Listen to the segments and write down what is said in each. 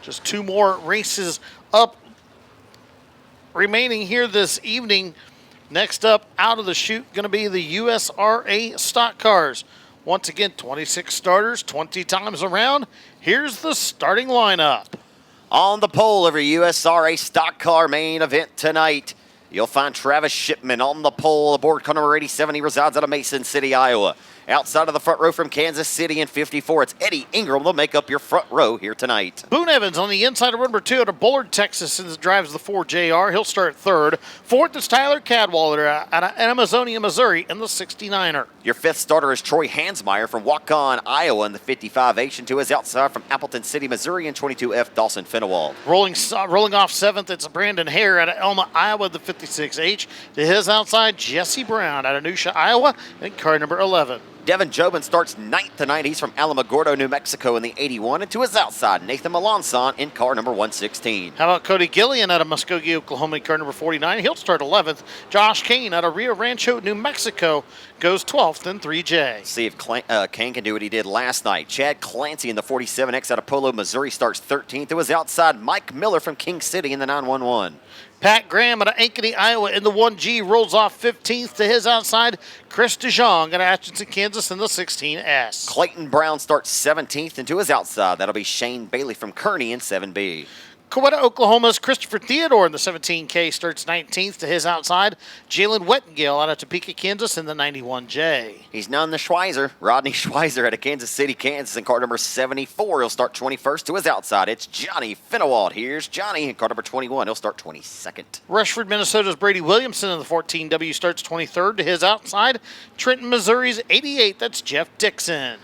Just 2 more races up remaining here this evening. Next up out of the chute going to be the USRA stock cars. Once again, 26 starters, 20 times around. Here's the starting lineup. On the pole of your USRA stock car main event tonight, you'll find Travis Shipman on the pole aboard car number 87. He resides out of Mason City, Iowa. Outside of the front row from Kansas City in 54, it's Eddie Ingram will make up your front row here tonight. Boone Evans on the inside of number 2 out of Bullard, Texas, and drives the 4JR. He'll start third. Fourth is Tyler Cadwallader out of Amazonia, Missouri, in the 69er. Your fifth starter is Troy Hansmeyer from Waukon, Iowa, in the 55H, and 2 is outside from Appleton City, Missouri, in 22F, Dawson Fenewald. Rolling off seventh, it's Brandon Hare out of Elma, Iowa, the 56H. To his outside, Jesse Brown out of Nusha, Iowa, in car number 11. Devin Jobin starts ninth tonight. He's from Alamogordo, New Mexico in the 81. And to his outside, Nathan Melanson in car number 116. How about Cody Gillian out of Muskogee, Oklahoma in car number 49? He'll start 11th. Josh Kane out of Rio Rancho, New Mexico goes 12th in 3J. See if Kane can do what he did last night. Chad Clancy in the 47X out of Polo, Missouri starts 13th. To his outside, Mike Miller from King City in the 911. Pat Graham out of Ankeny, Iowa in the 1G rolls off 15th. To his outside, Chris DeJong out of Atchison, Kansas in the 16S. Clayton Brown starts 17th, and to his outside, that'll be Shane Bailey from Kearney in 7B. Coweta, Oklahoma's Christopher Theodore in the 17K starts 19th. To his outside, Jalen Wettengale out of Topeka, Kansas in the 91J. He's none the Schweizer. Rodney Schweizer out of Kansas City, Kansas in car number 74. He'll start 21st. To his outside, it's Johnny Fenewald. Here's Johnny in car number 21. He'll start 22nd. Rushford, Minnesota's Brady Williamson in the 14W starts 23rd. To his outside, Trenton, Missouri's 88. That's Jeff Dixon.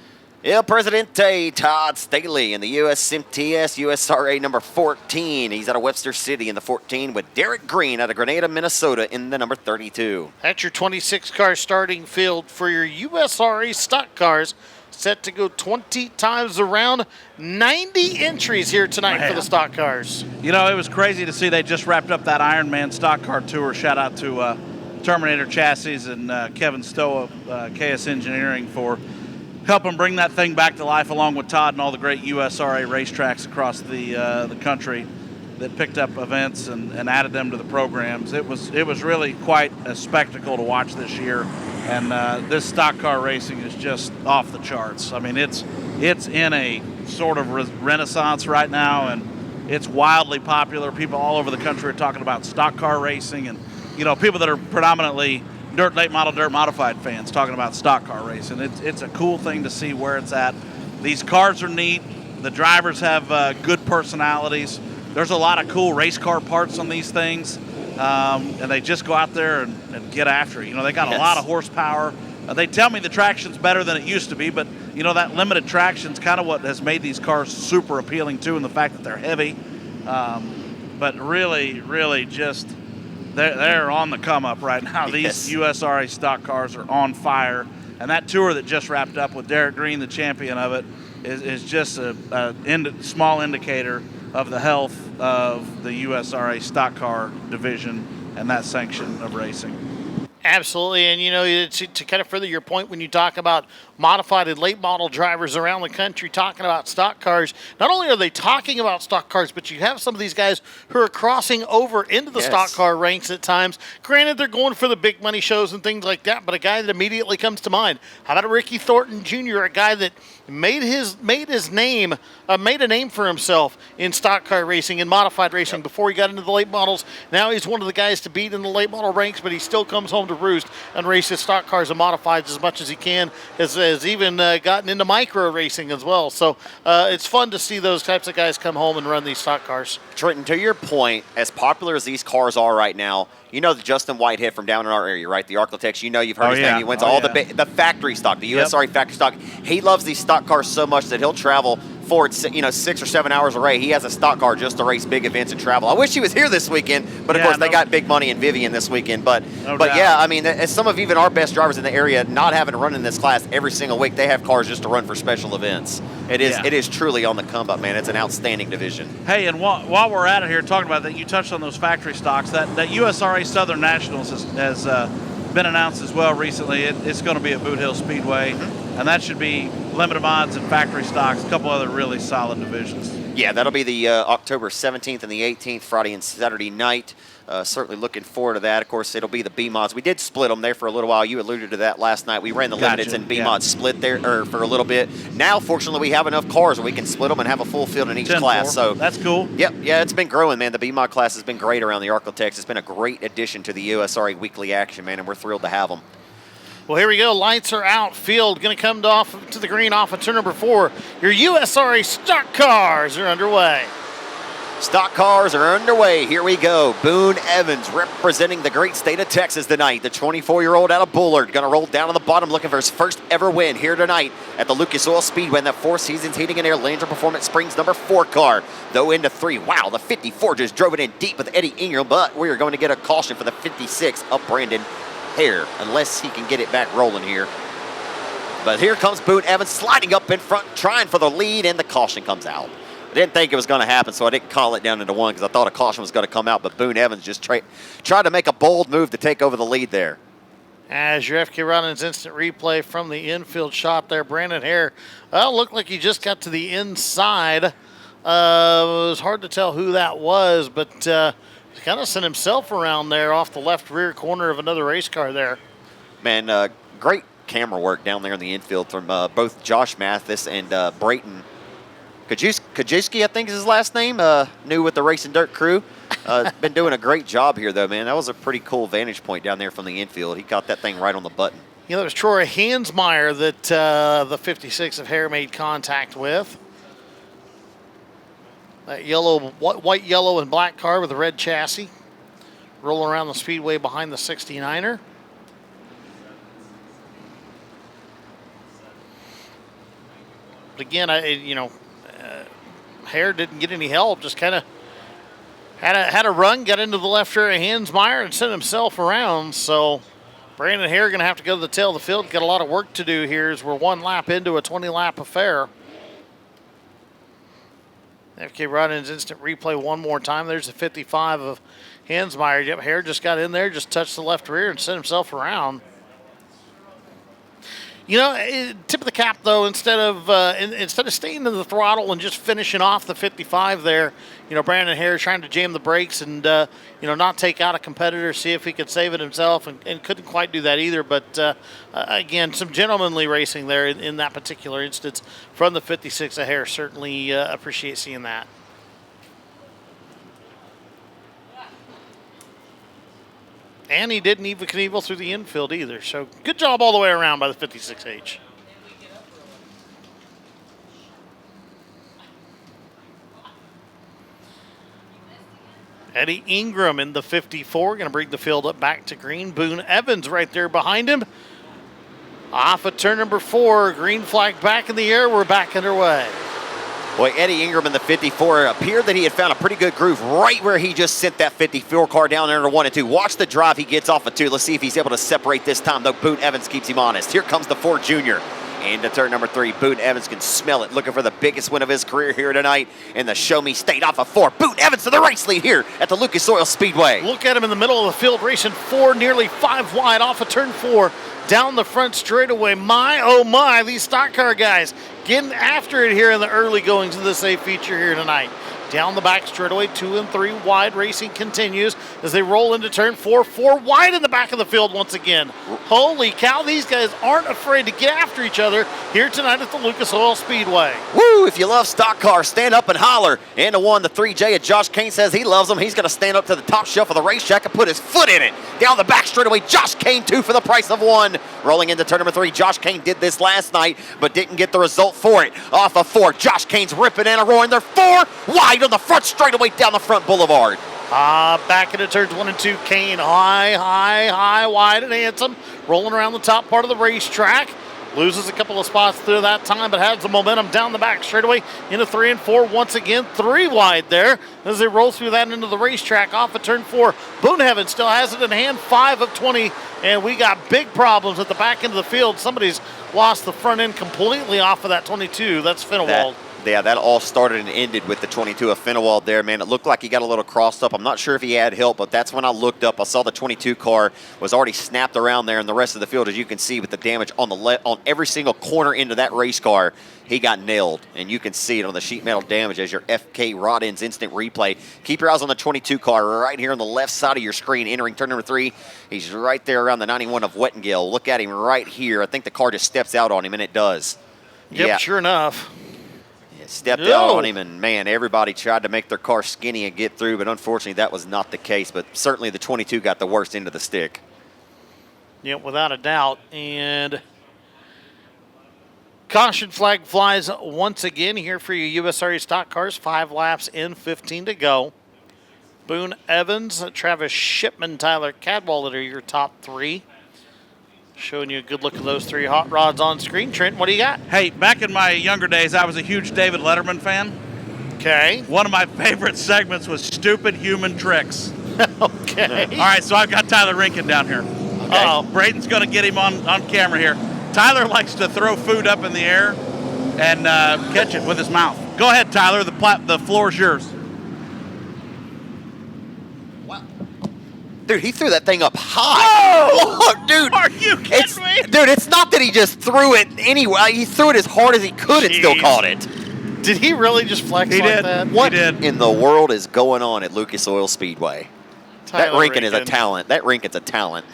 El Presidente Todd Staley in the USMTS USRA number 14. He's out of Webster City in the 14 with Derek Green out of Grenada, Minnesota in the number 32. That's your 26-car starting field for your USRA stock cars. Set to go 20 times around. 90 entries here tonight for the stock cars. You know, it was crazy to see they just wrapped up that Ironman stock car tour. Shout out to Terminator Chassis and Kevin Stowe of KS Engineering for helping bring that thing back to life, along with Todd and all the great USRA racetracks across the country that picked up events and added them to the programs. It was really quite a spectacle to watch this year, and this stock car racing is just off the charts. I mean, it's in a sort of renaissance right now, and it's wildly popular. People all over the country are talking about stock car racing, and you know, people that are predominantly late model, dirt modified fans talking about stock car racing. It's a cool thing to see where it's at. These cars are neat. The drivers have good personalities. There's a lot of cool race car parts on these things, and they just go out there and get after it. You know, they got a lot of horsepower. They tell me the traction's better than it used to be, but you know, that limited traction's kind of what has made these cars super appealing too, and the fact that they're heavy. But really just they're on the come up right now. These USRA stock cars are on fire, and that tour that just wrapped up with Derek Green, the champion of it, is just a small indicator of the health of the USRA stock car division and that section of racing. Absolutely, and you know, to kind of further your point, when you talk about modified and late model drivers around the country talking about stock cars, not only are they talking about stock cars, but you have some of these guys who are crossing over into the stock car ranks at times. Granted, they're going for the big money shows and things like that, but a guy that immediately comes to mind, how about Ricky Thornton Jr., a guy that made a name for himself in stock car racing and modified racing before he got into the late models. Now he's one of the guys to beat in the late model ranks, but he still comes home to roost and races stock cars and modifieds as much as he can, has even gotten into micro racing as well. So it's fun to see those types of guys come home and run these stock cars. Trenton, to your point, as popular as these cars are right now, you know the Justin Whitehead from down in our area, right? The Architects, you know, you've heard his name. He wins all the factory stock, the USRA factory stock. He loves these stock cars so much that he'll travel for 6 or 7 hours away. He has a stock car just to race big events and travel. I wish he was here this weekend, but of course they got big money in Vivian this weekend. But yeah, I mean, as some of even our best drivers in the area, not having to run in this class every single week, they have cars just to run for special events. It is truly on the come up, man. It's an outstanding division. Hey, and while we're at it here talking about that, you touched on those factory stocks. That USRA Southern Nationals has been announced as well recently. It's going to be at Boot Hill Speedway, and that should be limited mods and factory stocks, a couple other really solid divisions. Yeah, that'll be the October 17th and the 18th, Friday and Saturday night. Certainly looking forward to that. Of course, it'll be the B-mods. We did split them there for a little while. You alluded to that last night. We ran the limiteds and B-mods split there for a little bit. Now, fortunately, we have enough cars where we can split them and have a full field in each class. So that's cool. Yep, yeah, it's been growing, man. The B-mod class has been great around the Arklatex. It's been a great addition to the USRA weekly action, man, and we're thrilled to have them. Well, here we go. Lights are out. Field going to come off to the green off of turn number 4. Your USRA stock cars are underway. Stock cars are underway. Here we go. Boone Evans representing the great state of Texas tonight. The 24-year-old out of Bullard going to roll down on the bottom looking for his first ever win here tonight at the Lucas Oil Speedway in that 4 Seasons Heating and Air Landry Performance Springs number 4 car. Though into 3. Wow, the 54 just drove it in deep with Eddie Ingram, but we are going to get a caution for the 56 of Brandon Hare unless he can get it back rolling here. But here comes Boone Evans sliding up in front, trying for the lead, and the caution comes out. I didn't think it was going to happen, so I didn't call it down into 1 because I thought a caution was going to come out, but Boone Evans just tried to make a bold move to take over the lead there. As your FK Ronnins instant replay from the infield shot there, Brandon Hare, looked like he just got to the inside. It was hard to tell who that was, but he kind of sent himself around there off the left rear corner of another race car there. Man, great camera work down there in the infield from both Josh Mathis and Brayton Kajewski, I think is his last name, new with the Racing Dirt crew. Been doing a great job here, though, man. That was a pretty cool vantage point down there from the infield. He got that thing right on the button. You know, it was Troy Hansmeyer that the 56 of Hare made contact with. That white, yellow, and black car with a red chassis. Rolling around the speedway behind the 69er. But again, Hare didn't get any help, just kind of had a run, got into the left rear of Hansmeyer and sent himself around. So Brandon Hare going to have to go to the tail of the field. Got a lot of work to do here as we're 1 lap into a 20-lap affair. FK Ronnins instant replay one more time. There's the 55 of Hansmeyer. Yep, Hare just got in there, just touched the left rear and sent himself around. You know, tip of the cap, though, instead of staying to the throttle and just finishing off the 55 there, you know, Brandon Hare trying to jam the brakes and, not take out a competitor, see if he could save it himself, and couldn't quite do that either. But, again, some gentlemanly racing there in that particular instance from the 56 of Hare. Certainly appreciate seeing that. And he didn't even Knievel through the infield either. So good job all the way around by the 56H. Eddie Ingram in the 54. Going to bring the field up back to green. Boone Evans right there behind him. Off of turn number 4. Green flag back in the air. We're back underway. Boy, Eddie Ingram in the 54 appeared that he had found a pretty good groove right where he just sent that 54 car down there to 1 and 2. Watch the drive he gets off of 2. Let's see if he's able to separate this time, though Boone Evans keeps him honest. Here comes the Ford Junior. Into turn number 3, Boone Evans can smell it, looking for the biggest win of his career here tonight in the Show Me State off of 4. Boone Evans to the race lead here at the Lucas Oil Speedway. Look at him in the middle of the field, racing 4, nearly 5 wide off of turn 4, down the front straightaway. My, oh my, these stock car guys getting after it here in the early goings of this A feature here tonight. Down the back straightaway, 2 and 3 wide. Racing continues as they roll into turn 4. 4 wide in the back of the field once again. Holy cow, these guys aren't afraid to get after each other here tonight at the Lucas Oil Speedway. Woo, if you love stock cars, stand up and holler. And the 1, the 3J, and Josh Kane says he loves them. He's going to stand up to the top shelf of the racetrack and put his foot in it. Down the back straightaway, Josh Kane, 2 for the price of 1. Rolling into turn number 3, Josh Kane did this last night, but didn't get the result for it. Off of 4, Josh Kane's ripping and a roaring. They're 4 wide on the front straightaway down the front boulevard. Back into turns 1 and 2, Kane high, wide and handsome. Rolling around the top part of the racetrack. Loses a couple of spots through that time, but has the momentum down the back straightaway into 3 and 4. Once again, 3 wide there as they roll through that into the racetrack off of turn 4. Boone Evans still has it in hand, 5 of 20, and we got big problems at the back end of the field. Somebody's lost the front end completely off of that 22. That's Finnewald. Yeah, that all started and ended with the 22 of Fenwald there, man. It looked like he got a little crossed up. I'm not sure if he had help, but that's when I looked up. I saw the 22 car was already snapped around there, and the rest of the field, as you can see, with the damage on on every single corner into that race car, he got nailed. And you can see it on the sheet metal damage as your FK Rod Ends instant replay. Keep your eyes on the 22 car right here on the left side of your screen, entering turn number 3. He's right there around the 91 of Wettengale. Look at him right here. I think the car just steps out on him, and it does. Yep, yeah. Sure enough. Stepped out on him, and man, everybody tried to make their car skinny and get through, but unfortunately that was not the case. But certainly the 22 got the worst end of the stick. Yep, without a doubt. And caution flag flies once again here for your USRA stock cars. 5 laps in, 15 to go. Boone Evans, Travis Shipman, Tyler Cadwallader are your top 3. Showing you a good look at those 3 hot rods on screen. Trent, what do you got? Hey, back in my younger days, I was a huge David Letterman fan. Okay. One of my favorite segments was Stupid Human Tricks. Okay. All right, so I've got Tyler Rinkin down here. Okay. Braden's going to get him on camera here. Tyler likes to throw food up in the air and catch it with his mouth. Go ahead, Tyler. The floor's yours. Dude, he threw that thing up high. Oh, dude. Are you kidding me? Dude, it's not that he just threw it anyway. He threw it as hard as he could and still caught it. Did he really just flex like that? What he did. in the world is going on at Lucas Oil Speedway? That Rinkin is a talent. That Rinkin's a talent.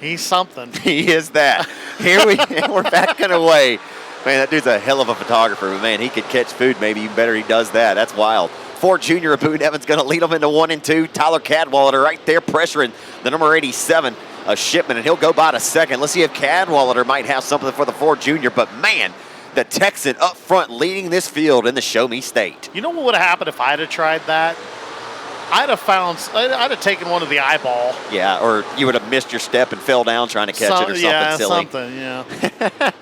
He's something. He is that. We're backing away. Man, that dude's a hell of a photographer. But man, he could catch food. Maybe even better he does that. That's wild. Ford Jr. of Boone Evans going to lead them into 1 and 2. Tyler Cadwallader right there pressuring the number 87 of Shipman, and he'll go by to second. Let's see if Cadwallader might have something for the Ford Jr. But man, the Texan up front leading this field in the Show Me State. You know what would have happened if I'd have tried that? I'd have taken one to the eyeball. Yeah, or you would have missed your step and fell down trying to catch it or something silly. Yeah.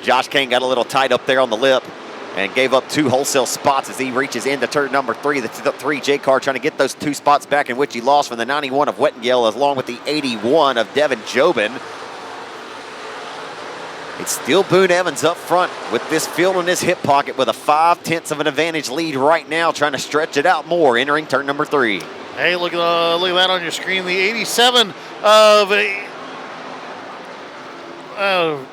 Josh Kane got a little tight up there on the lip and gave up 2 wholesale spots as he reaches into turn number 3. The 3J car trying to get those 2 spots back in which he lost from the 91 of Wettengale along with the 81 of Devin Jobin. It's still Boone Evans up front with this field in his hip pocket with a 5/10 of an advantage lead right now, trying to stretch it out more, entering turn number 3. Hey, look at that on your screen. The 87 of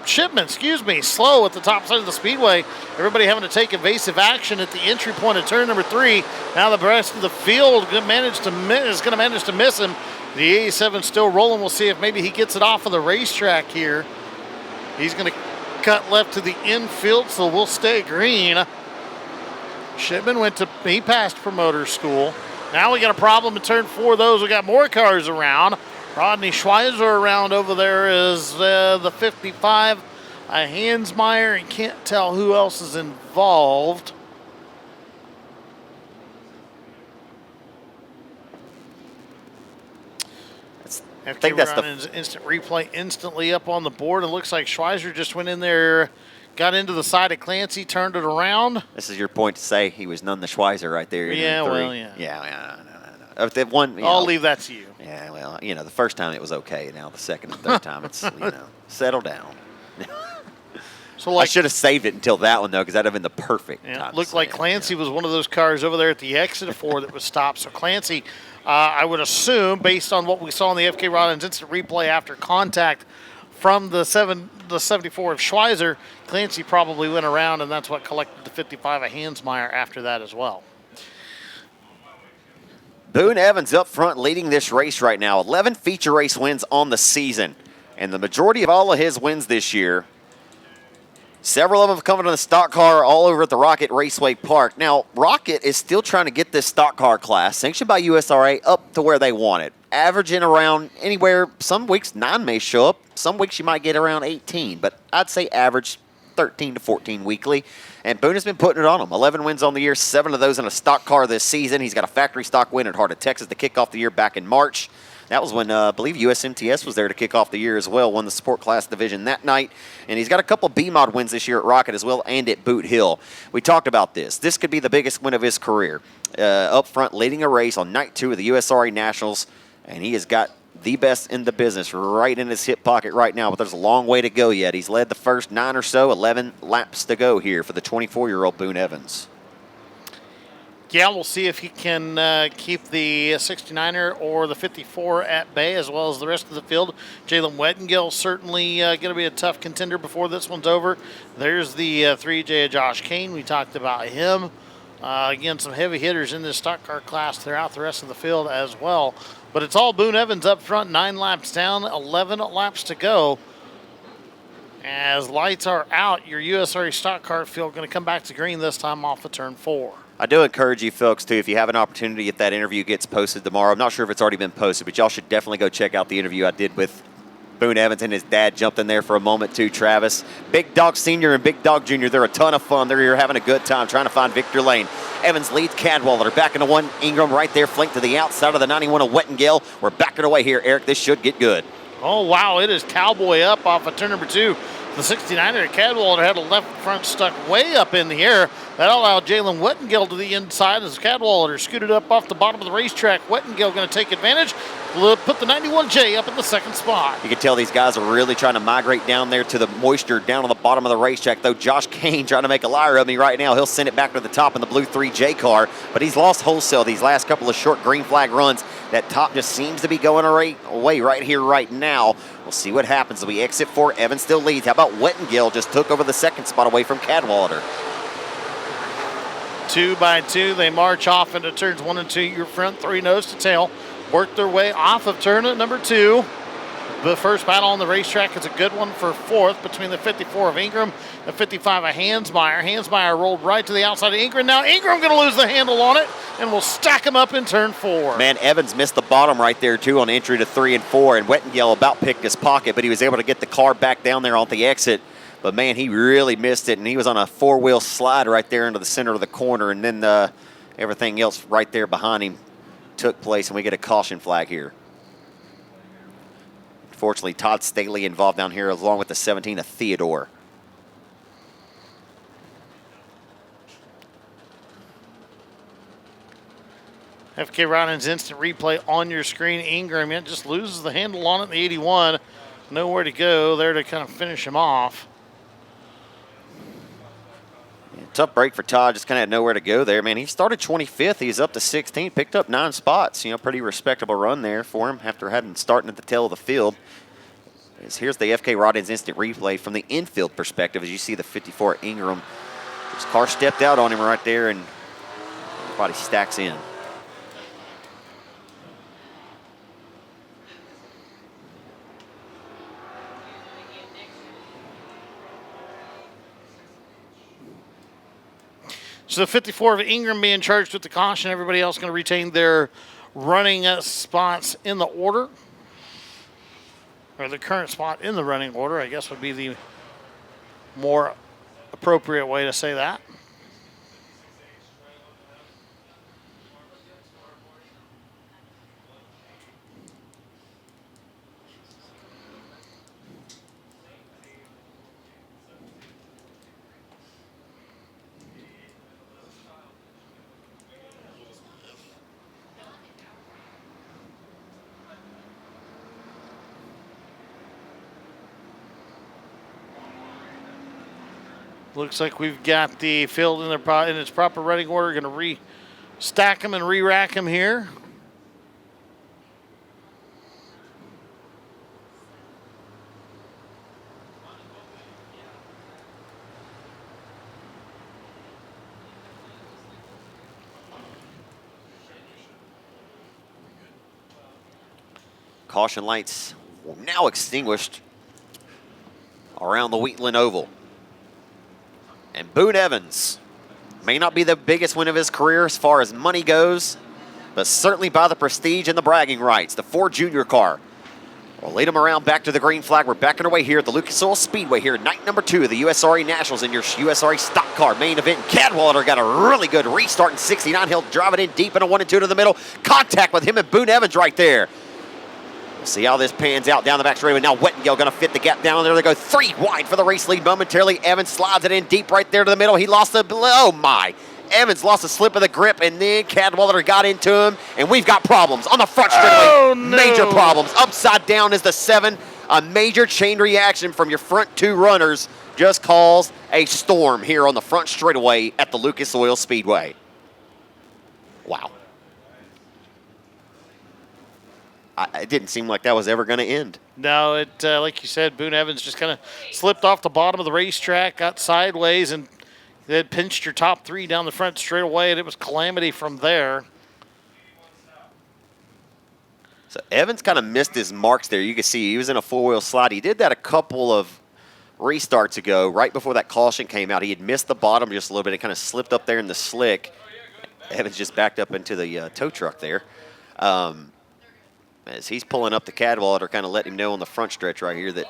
Shipman, slow at the top side of the speedway. Everybody having to take evasive action at the entry point of turn number 3. Now the rest of the field is going to manage to miss him. The 87 still rolling. We'll see if maybe he gets it off of the racetrack here. He's going to cut left to the infield, so we'll stay green. Shipman he passed promoter school. Now we got a problem in turn 4. We got more cars around. Rodney Schweizer around over there is the 55. Hansmeyer, and can't tell who else is involved. I think that's the instant replay instantly up on the board. It looks like Schweizer just went in there, got into the side of Clancy, turned it around. This is your point to say he was none the Schweizer right there. Yeah, well, yeah. Yeah, no. If one, I'll leave that to you. Yeah, well, the first time it was okay. Now the second and third time, it's, settle down. So I should have saved it until that one, though, because that would have been the perfect time. Looked like Clancy was one of those cars over there at the exit of 4 that was stopped. So Clancy, I would assume, based on what we saw in the FK Rod Ends instant replay after contact from the 74 of Schweizer, Clancy probably went around, and that's what collected the 55 of Hansmeyer after that as well. Boone Evans up front leading this race right now. 11 feature race wins on the season, and the majority of all of his wins this year, several of them have come in the stock car all over at the Rocket Raceway Park. Now, Rocket is still trying to get this stock car class, sanctioned by USRA, up to where they want it. Averaging around anywhere, some weeks 9 may show up, some weeks you might get around 18, but I'd say average 13 to 14 weekly. And Boone has been putting it on him. 11 wins on the year, 7 of those in a stock car this season. He's got a factory stock win at Heart of Texas to kick off the year back in March. That was when, I believe, USMTS was there to kick off the year as well, won the Sport Class division that night. And he's got a couple B-Mod wins this year at Rocket as well and at Boot Hill. We talked about this. This could be the biggest win of his career. Up front, leading a race on night 2 of the USRA Nationals, and he has got the best in the business right in his hip pocket right now, but there's a long way to go yet. He's led the first 9 or so, 11 laps to go here for the 24-year-old Boone Evans. Yeah, we'll see if he can keep the 69er or the 54 at bay, as well as the rest of the field. Jalen Wettengill certainly going to be a tough contender before this one's over. There's the 3J of Josh Kane. We talked about him. Again, some heavy hitters in this stock car class throughout the rest of the field as well. But it's all Boone Evans up front, 9 laps down, 11 laps to go. As lights are out, your USRA stock car field going to come back to green this time off of turn 4. I do encourage you folks, too, if you have an opportunity, if that interview gets posted tomorrow. I'm not sure if it's already been posted, but y'all should definitely go check out the interview I did with Boone Evans, and his dad jumped in there for a moment, too, Travis. Big Dog Sr. and Big Dog Jr., they're a ton of fun. They're here having a good time trying to find Victor Lane. Evans leads Cadwallader. Back into one. Ingram right there, flanked to the outside of the 91 of Wettengill. We're backing away here, Eric. This should get good. Oh, wow. It is Cowboy up off of turn number 2. The 69er at Cadwallader had a left front stuck way up in the air. That allowed Jalen Wettengill to the inside as Cadwallader scooted up off the bottom of the racetrack. Wettengill going to take advantage. Put the 91J up in the second spot. You can tell these guys are really trying to migrate down there to the moisture down on the bottom of the racetrack, though Josh Kane trying to make a liar of me right now. He'll send it back to the top in the blue 3J car, but he's lost wholesale these last couple of short green flag runs. That top just seems to be going away right here, right now. We'll see what happens as we exit 4. Evans still leads. How about Wettengill just took over the second spot away from Cadwallader? 2 by 2, they march off into turns 1 and 2. Your front 3 nose to tail. Work their way off of turn number 2. The first battle on the racetrack is a good one for 4th between the 54 of Ingram and 55 of Hansmeyer. Hansmeyer rolled right to the outside of Ingram. Now Ingram going to lose the handle on it, and we'll stack him up in turn 4. Man, Evans missed the bottom right there, too, on entry to 3 and 4, and Wettengill about picked his pocket, but he was able to get the car back down there on the exit. But, man, he really missed it, and he was on a 4-wheel slide right there into the center of the corner, and then everything else right there behind him took place, and we get a caution flag here. Unfortunately, Todd Staley involved down here along with the 17 of Theodore. FK Ryan's instant replay on your screen. Ingram just loses the handle on it in the 81. Nowhere to go there to kind of finish him off. Tough break for Todd, just kind of had nowhere to go there. Man, he started 25th. He's up to 16, picked up 9 spots. Pretty respectable run there for him after having starting at the tail of the field. Here's the FK Rodden's instant replay from the infield perspective as you see the 54 Ingram. His car stepped out on him right there, and everybody stacks in. So the 54 of Ingram being charged with the caution. Everybody else going to retain their running spots in the order. Or the current spot in the running order, I guess would be the more appropriate way to say that. Looks like we've got the field in its proper running order. Going to re-stack them and re-rack them here. Caution lights now extinguished around the Wheatland Oval. And Boone Evans may not be the biggest win of his career as far as money goes, but certainly by the prestige and the bragging rights. The Ford Junior car will lead him around back to the green flag. We're backing our way here at the Lucas Oil Speedway here, night number 2 of the USRA Nationals in your USRA stock car main event. Cadwallader got a really good restart in 69. He'll drive it in deep in a 1 and 2 to the middle. Contact with him and Boone Evans right there. We'll see how this pans out down the back straightaway. Now Wettengill going to fit the gap down there. They go 3 wide for the race lead momentarily. Evans slides it in deep right there to the middle. He lost the, oh my. Evans lost a slip of the grip, and then Cadwallader got into him, and we've got problems on the front straightaway. Oh, no. Major problems. Upside down is the 7. A major chain reaction from your front 2 runners just caused a storm here on the front straightaway at the Lucas Oil Speedway. Wow. It didn't seem like that was ever going to end. No, it like you said, Boone Evans just kind of slipped off the bottom of the racetrack, got sideways, and then pinched your top 3 down the front straightaway, and it was calamity from there. So Evans kind of missed his marks there. You can see he was in a 4-wheel slide. He did that a couple of restarts ago, right before that caution came out. He had missed the bottom just a little bit. It kind of slipped up there in the slick. Evans just backed up into the tow truck there. As he's pulling up the Cadwallader, kind of letting him know on the front stretch right here that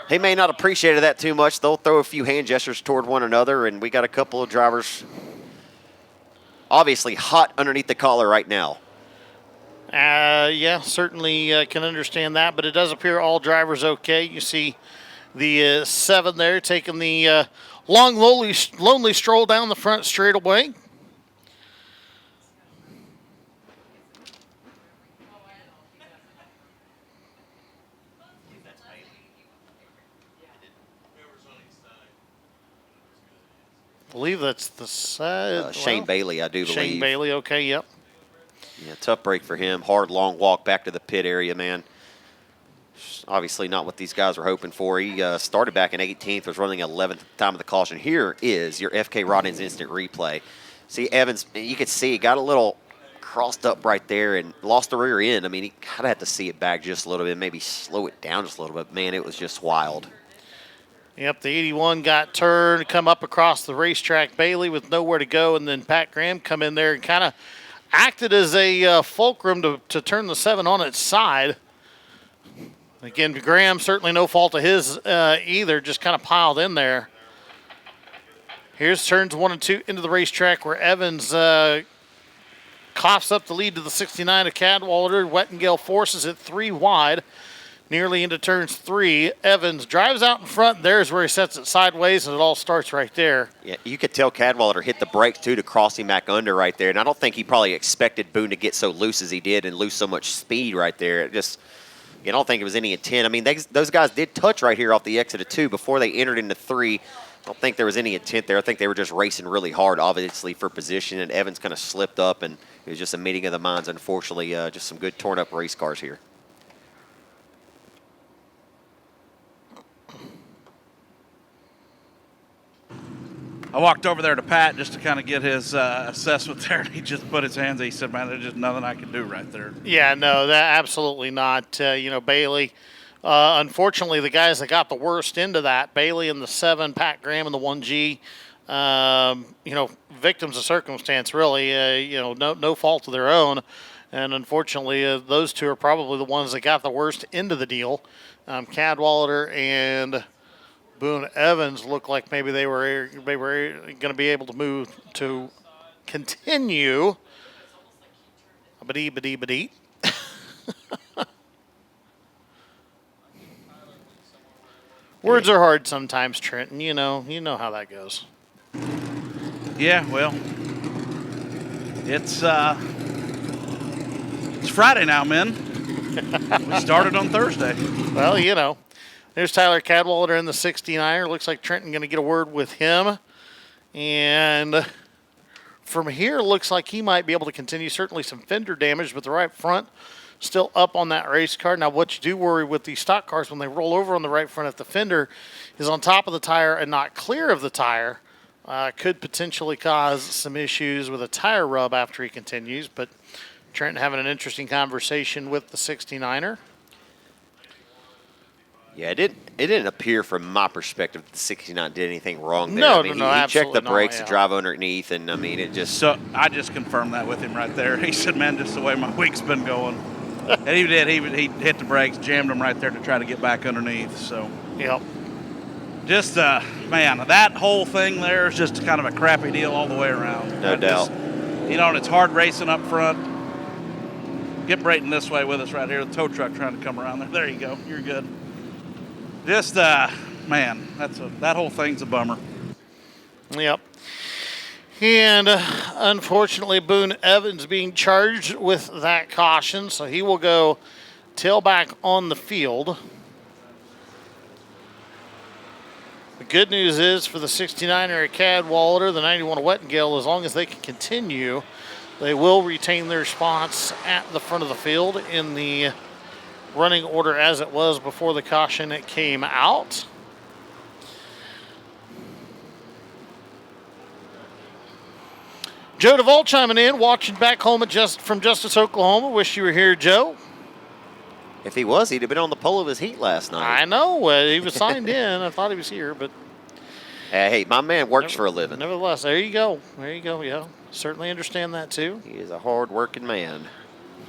he may not appreciate that too much. They'll throw a few hand gestures toward one another, and we got a couple of drivers obviously hot underneath the collar right now. Yeah, certainly can understand that, but it does appear all drivers okay. You see the 7 there taking the long, lonely stroll down the front straightaway. I believe that's the side. Shane Bailey, I do believe. Shane Bailey, okay, yep. Yeah, tough break for him. Hard, long walk back to the pit area, man. Obviously not what these guys were hoping for. He started back in 18th, was running 11th time of the caution. Here is your FK Roddins instant replay. See, Evans, you could see he got a little crossed up right there and lost the rear end. I mean, he kind of had to see it back just a little bit, maybe slow it down just a little bit. Man, it was just wild. Yep, the 81 got turned, come up across the racetrack. Bailey with nowhere to go, and then Pat Graham come in there and kind of acted as a fulcrum to turn the 7 on its side. Again, Graham, certainly no fault of his either, just kind of piled in there. Here's turns 1 and 2 into the racetrack where Evans coughs up the lead to the 69 of Cadwallader. Wettengale forces it 3 wide. Nearly into turns 3. Evans drives out in front. There's where he sets it sideways, and it all starts right there. Yeah, you could tell Cadwallader hit the brakes, too, to cross him back under right there. And I don't think he probably expected Boone to get so loose as he did and lose so much speed right there. It just, I don't think it was any intent. I mean, those guys did touch right here off the exit of 2 before they entered into 3. I don't think there was any intent there. I think they were just racing really hard, obviously, for position. And Evans kind of slipped up, and it was just a meeting of the minds, unfortunately. Just some good torn-up race cars here. I walked over there to Pat just to kind of get his assessment there, and he just put his hands. He said, "Man, there's just nothing I can do right there." Yeah, no, that absolutely not. Bailey. Unfortunately, the guys that got the worst into that, Bailey in the 7, Pat Graham in the 1G. Victims of circumstance, really. No fault of their own, and unfortunately, those 2 are probably the ones that got the worst into the deal. Cadwallader and Boone Evans looked like maybe they were going to be able to move to continue. Ba-dee. Words are hard sometimes, Trenton. You know how that goes. Yeah, well, it's Friday now, men. We started on Thursday. Well, there's Tyler Cadwallader in the 69er. Looks like Trenton going to get a word with him. And from here, looks like he might be able to continue. Certainly some fender damage, but the right front still up on that race car. Now, what you do worry with these stock cars when they roll over on the right front, if the fender is on top of the tire and not clear of the tire, could potentially cause some issues with a tire rub after he continues. But Trenton having an interesting conversation with the 69er. Yeah, it didn't appear from my perspective that the 69 did anything wrong there. No, he absolutely checked the brakes not, to drive underneath, and it just... So I just confirmed that with him right there. He said, "Man, just the way my week's been going." And he did. He hit the brakes, jammed them right there to try to get back underneath. So, Yep. Just, man, that whole thing there is just kind of a crappy deal all the way around. No doubt. And it's hard racing up front. Get Brayton this way with us right here. The tow truck trying to come around there. There you go. You're good. Just, man, that whole thing's a bummer. Yep. And unfortunately, Boone Evans being charged with that caution, so he will go tailback on the field. The good news is for the 69er at Cadwalader, the 91 of Wettengale, as long as they can continue, they will retain their spots at the front of the field in the running order as it was before the caution came out. Joe Duvall chiming in, watching back home from Justice, Oklahoma. Wish you were here, Joe. If he was, he'd have been on the pole of his heat last night. I know. He was signed in. I thought he was here, but... hey, my man works for a living. Nevertheless, there you go. There you go, yeah. Certainly understand that, too. He is a hard-working man.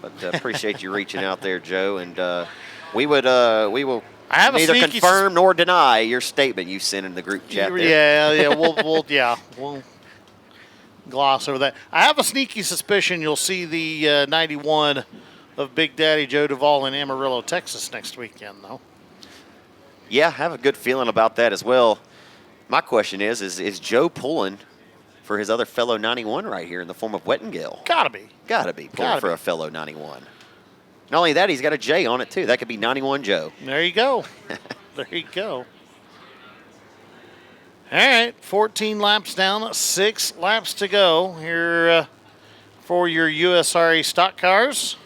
But appreciate you reaching out there, Joe. And we will neither confirm nor deny your statement you sent in the group chat there. Yeah, we'll gloss over that. I have a sneaky suspicion you'll see the 91 of Big Daddy Joe Duvall in Amarillo, Texas next weekend, though. Yeah, I have a good feeling about that as well. My question is Joe pulling for his other fellow 91 right here in the form of Wettengale? Gotta be Pulling for a fellow 91. Not only that, he's got a J on it, too. That could be 91 Joe. There you go. There you go. All right, 14 laps down, 6 laps to go here for your USRA stock cars.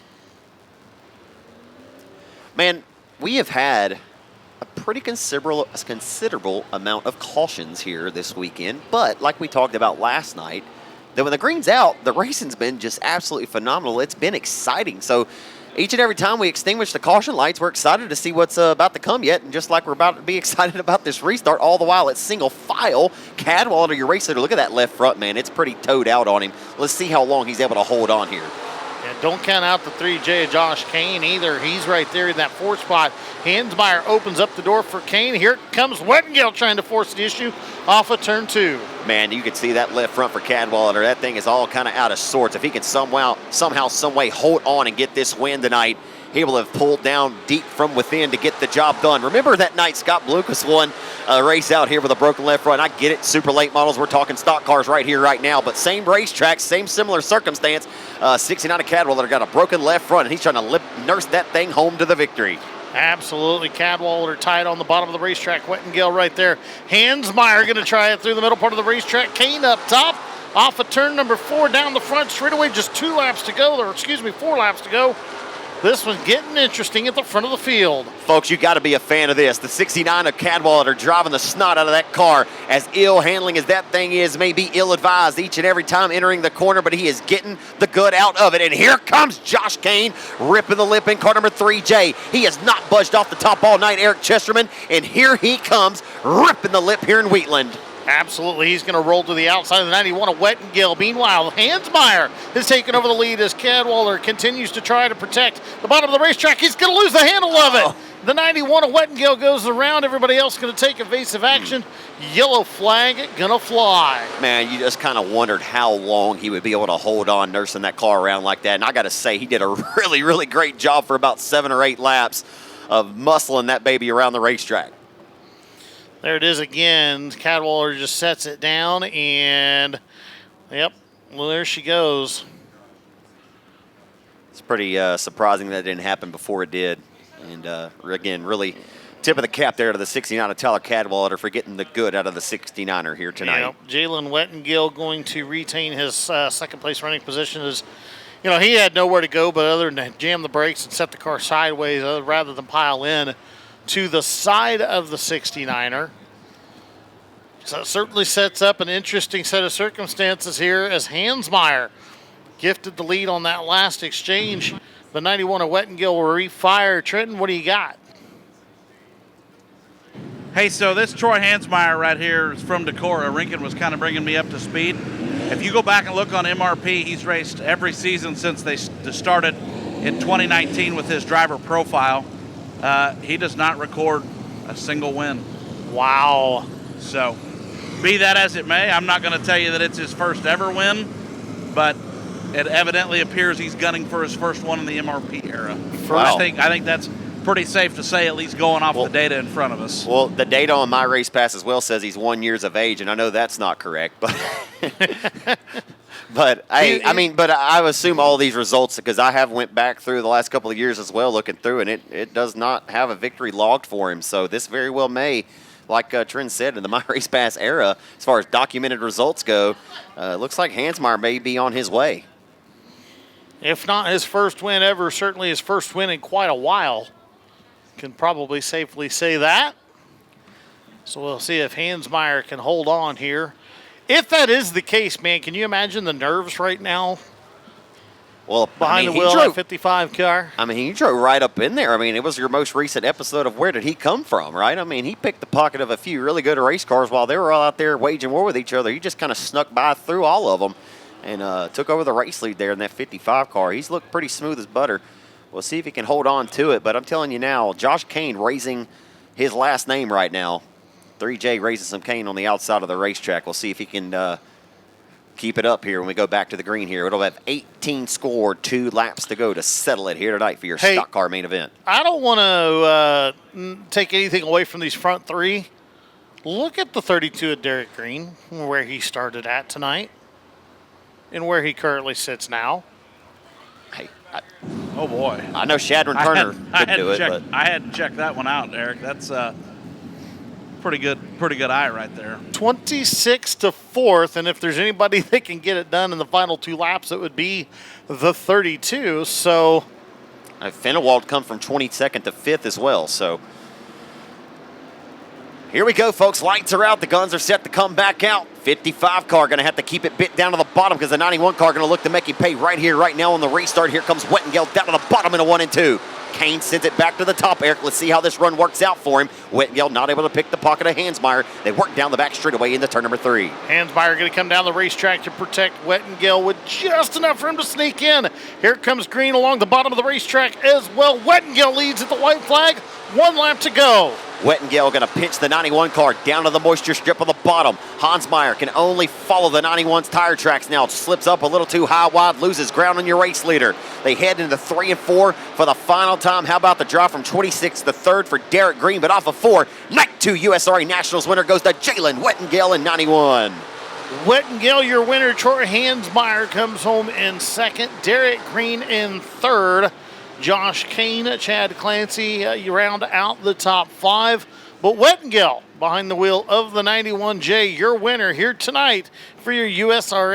Man, we have had a pretty considerable amount of cautions here this weekend, but like we talked about last night, that when the green's out, the racing's been just absolutely phenomenal. It's been exciting. So each and every time we extinguish the caution lights, we're excited to see what's about to come yet. And just like we're about to be excited about this restart, all the while it's single file. Cadwalader, your race leader, look at that left front, man. It's pretty towed out on him. Let's see how long he's able to hold on here. And don't count out the 3J of Josh Kane either. He's right there in that 4th spot. Hansmeyer opens up the door for Kane. Here comes Wettengale trying to force the issue off of turn 2. Man, you can see that left front for Cadwalader. That thing is all kind of out of sorts. If he can somehow, some way hold on and get this win tonight, he will have pulled down deep from within to get the job done. Remember that night Scott Blucas won a race out here with a broken left front. I get it, super late models. We're talking stock cars right here, right now. But same racetrack, same similar circumstance. 69 of Cadwalader got a broken left front, and he's trying to nurse that thing home to the victory. Absolutely. Cadwalader tied on the bottom of the racetrack. Wettengale right there. Hansmeyer going to try it through the middle part of the racetrack. Kane up top. Off of turn number 4 down the front straightaway. Just 4 laps to go. This one's getting interesting at the front of the field. Folks, you got to be a fan of this. The 69 of Cadwalader driving the snot out of that car. As ill handling as that thing is, may be ill-advised each and every time entering the corner, but he is getting the good out of it. And here comes Josh Kane ripping the lip in car number 3J. He has not budged off the top all night, Eric Chesterman. And here he comes ripping the lip here in Wheatland. Absolutely, he's going to roll to the outside of the 91 of Wettengale. Meanwhile, Hansmeyer has taken over the lead as Cadwalader continues to try to protect the bottom of the racetrack. He's going to lose the handle of it. The 91 of Wettengale goes around. Everybody else going to take evasive action. Yellow flag going to fly. Man, you just kind of wondered how long he would be able to hold on nursing that car around like that. And I got to say, he did a really, really great job for about 7 or 8 laps of muscling that baby around the racetrack. There it is again. Cadwalader just sets it down, and yep, well, there she goes. It's pretty surprising that didn't happen before it did. And again, really tip of the cap there to the 69 of Tyler Cadwalader for getting the good out of the 69er here tonight. Yep. Jalen Wettengale going to retain his second place running position. As you know, he had nowhere to go but other than jam the brakes and set the car sideways rather than pile in to the side of the 69er. So it certainly sets up an interesting set of circumstances here as Hansmeyer gifted the lead on that last exchange. The 91 of Wettengale will refire. Trenton, what do you got? Hey, so this Troy Hansmeyer right here is from Decorah. Rinkin was kind of bringing me up to speed. If you go back and look on MRP, he's raced every season since they started in 2019 with his driver profile. He does not record a single win. Wow. So, be that as it may, I'm not going to tell you that it's his first ever win, but it evidently appears he's gunning for his first one in the MRP era. Wow. I think that's pretty safe to say, at least going off the data in front of us. Well, the data on my race pass as well says he's 1 year of age, and I know that's not correct, but but I assume all these results, because I have went back through the last couple of years as well, looking through, and it does not have a victory logged for him. So this very well may, like Trent said, in the My Race Pass era, as far as documented results go, looks like Hansmeyer may be on his way. If not his first win ever, certainly his first win in quite a while. Can probably safely say that. So we'll see if Hansmeyer can hold on here. If that is the case, man, can you imagine the nerves right now? Well, behind the wheel of a 55 car. I mean, he drove right up in there. I mean, it was your most recent episode of Where Did He Come From, right? I mean, he picked the pocket of a few really good race cars while they were all out there waging war with each other. He just kind of snuck by through all of them and took over the race lead there in that 55 car. He's looked pretty smooth as butter. We'll see if he can hold on to it. But I'm telling you now, Josh Kane raising his last name right now. 3J raising some cane on the outside of the racetrack. We'll see if he can keep it up here when we go back to the green here. It'll have 18 scored, 2 laps to go to settle it here tonight for your stock car main event. I don't want to take anything away from these front three. Look at the 32 of Derek Green, where he started at tonight and where he currently sits now. Hey, oh boy! I know Shadron Turner could do it, but I hadn't checked that one out, Eric. That's pretty good eye right there. 26 to 4th, and if there's anybody that can get it done in the final 2 laps, it would be the 32. So Fenewald come from 22nd to 5th as well. So here we go, folks. Lights are out. The guns are set to come back out. 55 car going to have to keep it bit down to the bottom because the 91 car going to look to make him pay right here, right now on the restart. Here comes Wettengeld down to the bottom in a 1 and 2. Kane sends it back to the top, Eric. Let's see how this run works out for him. Wettengeld not able to pick the pocket of Hansmeyer. They work down the back straightaway into turn number 3. Hansmeyer going to come down the racetrack to protect Wettengeld with just enough for him to sneak in. Here comes Green along the bottom of the racetrack as well. Wettengeld leads at the white flag. 1 lap to go. Wettengeld going to pinch the 91 car down to the moisture strip on the bottom. Hansmeyer can only follow the 91's tire tracks now. Slips up a little too high wide, loses ground on your race leader. They head into 3 and 4 for the final time. How about the drop from 26th to 3rd for Derek Green, but off of 4. Night 2 USRA Nationals winner goes to Jalen Wettengeld in 91. Wettengeld, your winner. Troy Hansmeyer comes home in 2nd. Derek Green in 3rd. Josh Kane, Chad Clancy, you round out the top 5. But Wettengeld behind the wheel of the 91J, your winner here tonight for your USRA